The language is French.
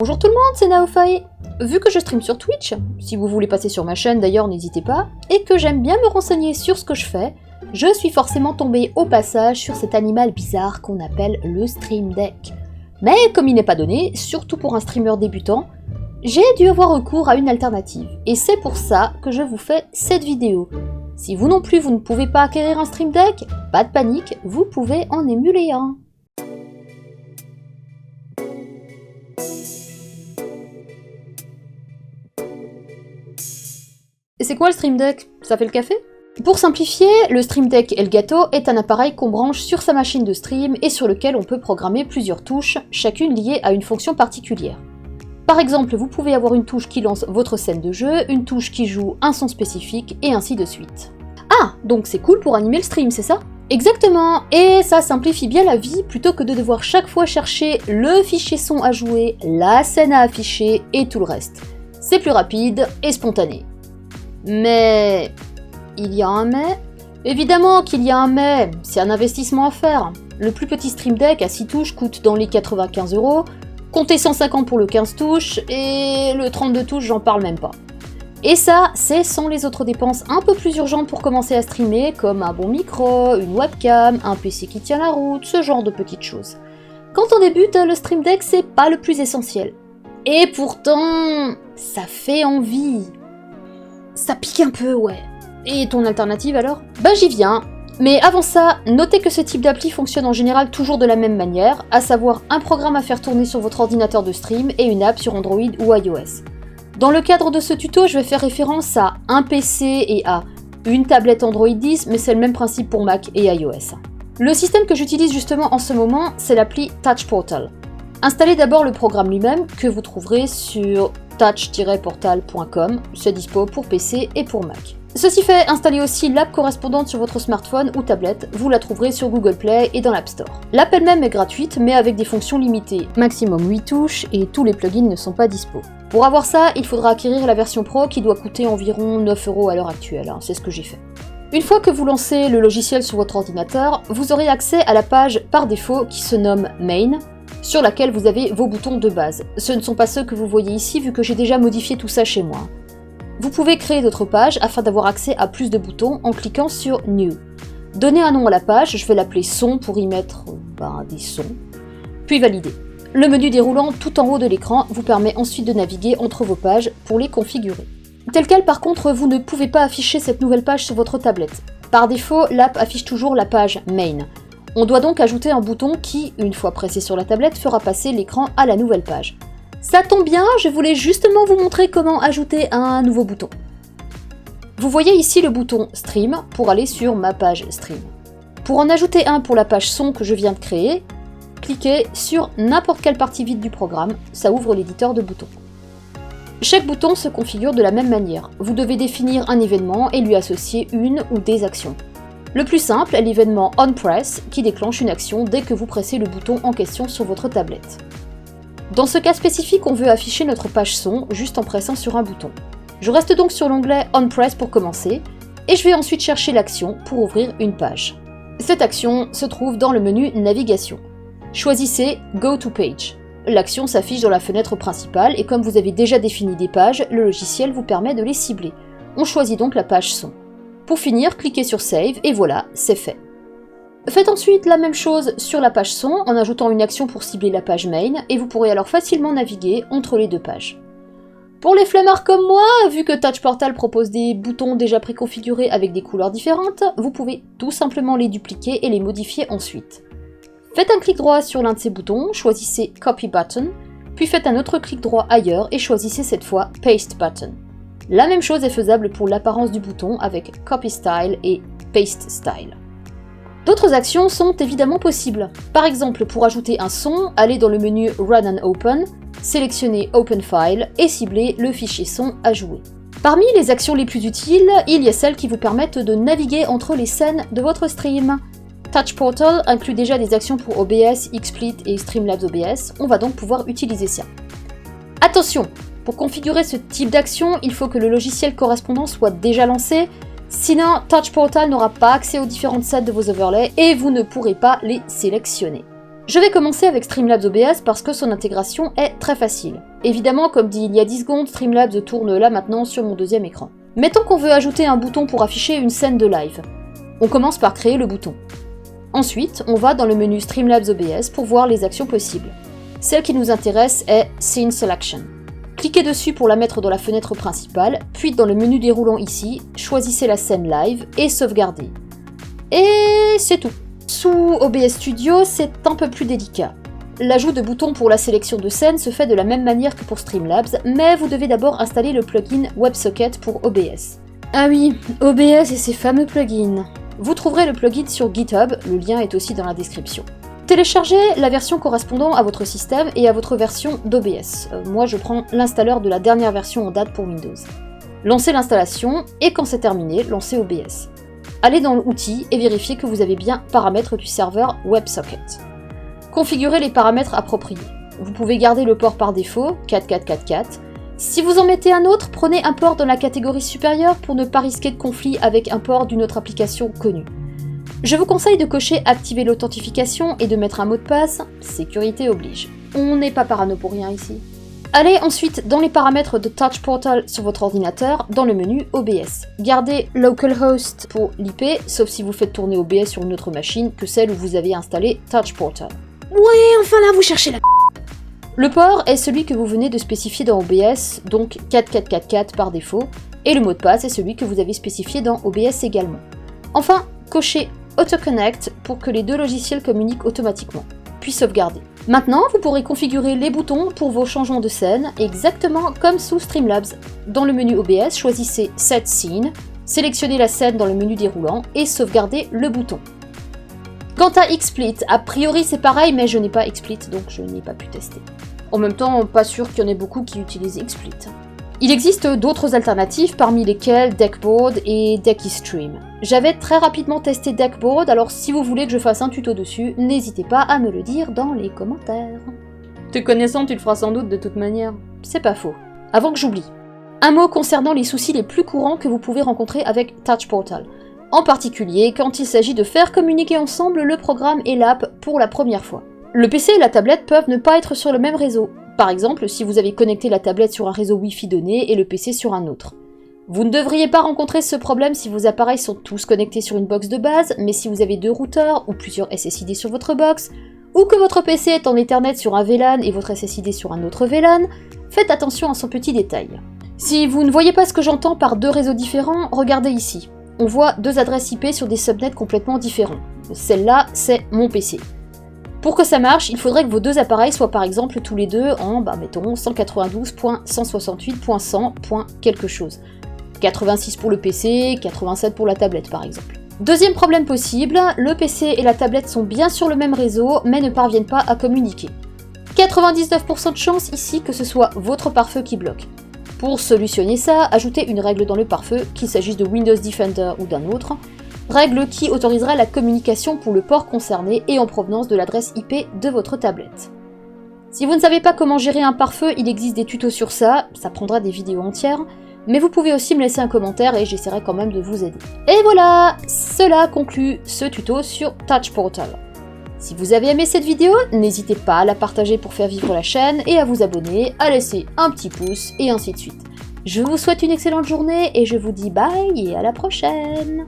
Bonjour tout le monde, c'est Naofai. Vu que je stream sur Twitch, si vous voulez passer sur ma chaîne d'ailleurs n'hésitez pas, et que j'aime bien me renseigner sur ce que je fais, je suis forcément tombée au passage sur cet animal bizarre qu'on appelle le Stream Deck. Mais comme il n'est pas donné, surtout pour un streamer débutant, j'ai dû avoir recours à une alternative, et c'est pour ça que je vous fais cette vidéo. Si vous non plus vous ne pouvez pas acquérir un Stream Deck, pas de panique, vous pouvez en émuler un. Et c'est quoi le Stream Deck? Ça fait le café? Pour simplifier, le Stream Deck Elgato est un appareil qu'on branche sur sa machine de stream et sur lequel on peut programmer plusieurs touches, chacune liée à une fonction particulière. Par exemple, vous pouvez avoir une touche qui lance votre scène de jeu, une touche qui joue un son spécifique, et ainsi de suite. Ah, donc c'est cool pour animer le stream, c'est ça? Exactement, et ça simplifie bien la vie plutôt que de devoir chaque fois chercher le fichier son à jouer, la scène à afficher et tout le reste. C'est plus rapide et spontané. Mais... il y a un mais? Évidemment qu'il y a un mais, c'est un investissement à faire. Le plus petit Stream Deck à 6 touches coûte dans les 95 €, comptez 150 pour le 15 touches, et le 32 touches j'en parle même pas. Et ça, c'est sans les autres dépenses un peu plus urgentes pour commencer à streamer, comme un bon micro, une webcam, un PC qui tient la route, ce genre de petites choses. Quand on débute, le Stream Deck c'est pas le plus essentiel. Et pourtant, ça fait envie. Ça pique un peu, ouais. Et ton alternative alors? Bah j'y viens. Mais avant ça, notez que ce type d'appli fonctionne en général toujours de la même manière, à savoir un programme à faire tourner sur votre ordinateur de stream et une app sur Android ou iOS. Dans le cadre de ce tuto, je vais faire référence à un PC et à une tablette Android 10, mais c'est le même principe pour Mac et iOS. Le système que j'utilise justement en ce moment, c'est l'appli Touch Portal. Installez d'abord le programme lui-même, que vous trouverez sur touch-portal.com, c'est dispo pour PC et pour Mac. Ceci fait, installez aussi l'app correspondante sur votre smartphone ou tablette, vous la trouverez sur Google Play et dans l'App Store. L'app elle-même est gratuite, mais avec des fonctions limitées, maximum 8 touches, et tous les plugins ne sont pas dispo. Pour avoir ça, il faudra acquérir la version Pro qui doit coûter environ 9 € à l'heure actuelle, c'est ce que j'ai fait. Une fois que vous lancez le logiciel sur votre ordinateur, vous aurez accès à la page par défaut qui se nomme Main, sur laquelle vous avez vos boutons de base. Ce ne sont pas ceux que vous voyez ici vu que j'ai déjà modifié tout ça chez moi. Vous pouvez créer d'autres pages afin d'avoir accès à plus de boutons en cliquant sur New. Donnez un nom à la page, je vais l'appeler Son pour y mettre des sons, puis Valider. Le menu déroulant tout en haut de l'écran vous permet ensuite de naviguer entre vos pages pour les configurer. Tel quel par contre, vous ne pouvez pas afficher cette nouvelle page sur votre tablette. Par défaut, l'app affiche toujours la page Main. On doit donc ajouter un bouton qui, une fois pressé sur la tablette, fera passer l'écran à la nouvelle page. Ça tombe bien, je voulais justement vous montrer comment ajouter un nouveau bouton. Vous voyez ici le bouton Stream pour aller sur ma page Stream. Pour en ajouter un pour la page son que je viens de créer, cliquez sur n'importe quelle partie vide du programme, ça ouvre l'éditeur de boutons. Chaque bouton se configure de la même manière. Vous devez définir un événement et lui associer une ou des actions. Le plus simple est l'événement OnPress qui déclenche une action dès que vous pressez le bouton en question sur votre tablette. Dans ce cas spécifique, on veut afficher notre page son juste en pressant sur un bouton. Je reste donc sur l'onglet OnPress pour commencer, et je vais ensuite chercher l'action pour ouvrir une page. Cette action se trouve dans le menu Navigation. Choisissez Go to Page. L'action s'affiche dans la fenêtre principale et comme vous avez déjà défini des pages, le logiciel vous permet de les cibler. On choisit donc la page son. Pour finir, cliquez sur Save et voilà, c'est fait. Faites ensuite la même chose sur la page son en ajoutant une action pour cibler la page Main et vous pourrez alors facilement naviguer entre les deux pages. Pour les flemmards comme moi, vu que Touch Portal propose des boutons déjà préconfigurés avec des couleurs différentes, vous pouvez tout simplement les dupliquer et les modifier ensuite. Faites un clic droit sur l'un de ces boutons, choisissez Copy Button, puis faites un autre clic droit ailleurs et choisissez cette fois Paste Button. La même chose est faisable pour l'apparence du bouton avec Copy Style et Paste Style. D'autres actions sont évidemment possibles. Par exemple, pour ajouter un son, allez dans le menu Run and Open, sélectionnez Open File et ciblez le fichier son à jouer. Parmi les actions les plus utiles, il y a celles qui vous permettent de naviguer entre les scènes de votre stream. Touch Portal inclut déjà des actions pour OBS, XSplit et Streamlabs OBS, on va donc pouvoir utiliser ça. Attention! Pour configurer ce type d'action, il faut que le logiciel correspondant soit déjà lancé, sinon Touch Portal n'aura pas accès aux différentes sets de vos overlays et vous ne pourrez pas les sélectionner. Je vais commencer avec Streamlabs OBS parce que son intégration est très facile. Évidemment, comme dit il y a 10 secondes, Streamlabs tourne là maintenant sur mon deuxième écran. Mettons qu'on veut ajouter un bouton pour afficher une scène de live. On commence par créer le bouton. Ensuite, on va dans le menu Streamlabs OBS pour voir les actions possibles. Celle qui nous intéresse est Scene Selection. Cliquez dessus pour la mettre dans la fenêtre principale, puis dans le menu déroulant ici, choisissez la scène live et sauvegardez. Et c'est tout. Sous OBS Studio, c'est un peu plus délicat. L'ajout de boutons pour la sélection de scènes se fait de la même manière que pour Streamlabs, mais vous devez d'abord installer le plugin WebSocket pour OBS. Ah oui, OBS et ses fameux plugins. Vous trouverez le plugin sur GitHub, le lien est aussi dans la description. Téléchargez la version correspondant à votre système et à votre version d'OBS. Moi je prends l'installeur de la dernière version en date pour Windows. Lancez l'installation et quand c'est terminé, lancez OBS. Allez dans l'outil et vérifiez que vous avez bien paramètres du serveur WebSocket. Configurez les paramètres appropriés. Vous pouvez garder le port par défaut, 4444. Si vous en mettez un autre, prenez un port dans la catégorie supérieure pour ne pas risquer de conflit avec un port d'une autre application connue. Je vous conseille de cocher Activer l'authentification et de mettre un mot de passe, sécurité oblige. On n'est pas parano pour rien ici. Allez ensuite dans les paramètres de Touch Portal sur votre ordinateur, dans le menu OBS. Gardez Localhost pour l'IP, sauf si vous faites tourner OBS sur une autre machine que celle où vous avez installé Touch Portal. Ouais, enfin là, vous cherchez la... Le port est celui que vous venez de spécifier dans OBS, donc 4444 par défaut, et le mot de passe est celui que vous avez spécifié dans OBS également. Enfin, cochez AutoConnect pour que les deux logiciels communiquent automatiquement, puis sauvegarder. Maintenant, vous pourrez configurer les boutons pour vos changements de scène, exactement comme sous Streamlabs. Dans le menu OBS, choisissez Set Scene, sélectionnez la scène dans le menu déroulant et sauvegardez le bouton. Quant à XSplit, a priori c'est pareil, mais je n'ai pas XSplit, donc je n'ai pas pu tester. En même temps, pas sûr qu'il y en ait beaucoup qui utilisent XSplit. Il existe d'autres alternatives, parmi lesquelles Deckboard et Deckystream. J'avais très rapidement testé Deckboard, alors si vous voulez que je fasse un tuto dessus, n'hésitez pas à me le dire dans les commentaires. Te connaissant, tu le feras sans doute de toute manière. C'est pas faux. Avant que j'oublie. Un mot concernant les soucis les plus courants que vous pouvez rencontrer avec Touch Portal. En particulier quand il s'agit de faire communiquer ensemble le programme et l'app pour la première fois. Le PC et la tablette peuvent ne pas être sur le même réseau. Par exemple, si vous avez connecté la tablette sur un réseau Wi-Fi donné et le PC sur un autre. Vous ne devriez pas rencontrer ce problème si vos appareils sont tous connectés sur une box de base, mais si vous avez deux routeurs ou plusieurs SSID sur votre box, ou que votre PC est en Ethernet sur un VLAN et votre SSID sur un autre VLAN, faites attention à ce petit détail. Si vous ne voyez pas ce que j'entends par deux réseaux différents, regardez ici. On voit deux adresses IP sur des subnets complètement différents. Celle-là, c'est mon PC. Pour que ça marche, il faudrait que vos deux appareils soient par exemple tous les deux en, mettons, 192.168.100. quelque chose. 86 pour le PC, 87 pour la tablette par exemple. Deuxième problème possible, le PC et la tablette sont bien sur le même réseau, mais ne parviennent pas à communiquer. 99% de chance ici que ce soit votre pare-feu qui bloque. Pour solutionner ça, ajoutez une règle dans le pare-feu, qu'il s'agisse de Windows Defender ou d'un autre, règle qui autoriserait la communication pour le port concerné et en provenance de l'adresse IP de votre tablette. Si vous ne savez pas comment gérer un pare-feu, il existe des tutos sur ça prendra des vidéos entières, mais vous pouvez aussi me laisser un commentaire et j'essaierai quand même de vous aider. Et voilà, cela conclut ce tuto sur Touch Portal. Si vous avez aimé cette vidéo, n'hésitez pas à la partager pour faire vivre la chaîne et à vous abonner, à laisser un petit pouce et ainsi de suite. Je vous souhaite une excellente journée et je vous dis bye et à la prochaine!